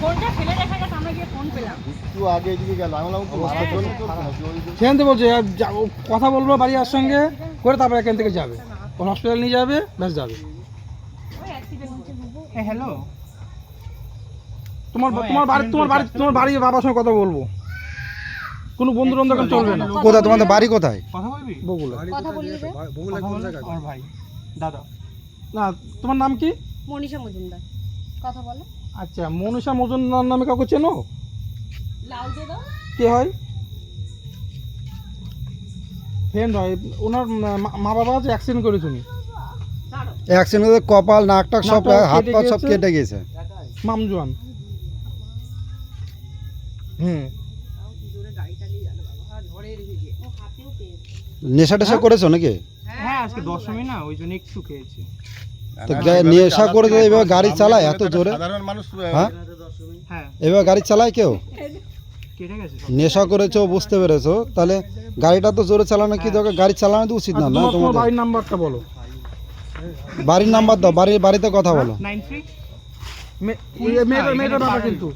ফোনটা ফেলে দেখা গেছে, আমরা গিয়ে ফোন পেলাম। একটু আগে এদিকে গেল, আমি বললাম সেখান থেকে বলছে কথা বলবো বাড়ি আর সঙ্গে করে, তারপর এখান থেকে যাবে, হসপিটাল নিয়ে যাবে, ব্যাস যাবে। হ্যালো, তোমার বাড়ি বাবার সঙ্গে কথা বলবো, কোনো বন্ধু বান্ধব এখন চলবে না। কোথায় তোমাদের বাড়ি কোথায়? কথা বলবি? বগুলা। কথা বলবি যে? আমার ভাই দাদা। না, তোমার নাম কি? মনীষা মজুমদার। কথা বলো। আচ্ছা, মনীষা মজুমদার নামে কাউকে চেনো? লাউ দিয়ে দাও। কে হয়? ফ্রেন্ড হয় ওনার। মা বাবা আছে, অ্যাক্সিডেন্ট করে তুমি। অ্যাক্সিডেন্টে কপাল নাক টাক সব নাকটাও হাত পা কেটে সব গেছে। কেটে গেছে। মামজোয়ান। হুম। নেশা টেশা করেছো নাকি? হ্যাঁ, আজকে দশমী না, ওই জন্য একটু খেয়েছি। তো নেশা করে তো এইভাবে গাড়ি চালায় এত জোরে? সাধারণ মানুষ হ্যাঁ, হ্যাঁ, এইভাবে গাড়ি চালায় কেউ? কেটে গেছে। নেশা করেছো, বুঝতে পেরেছো, তাহলে গাড়িটা তো জোরে চালানো কি দরকার? গাড়ি চালানো তো উচিত না। আচ্ছা, না তোমার তোমাদের বাড়ির নাম্বারটা বলো। বাড়ির নাম্বার দাও, বাড়িতে কথা বলো। 93 মেয়েটার বাবা কিন্তু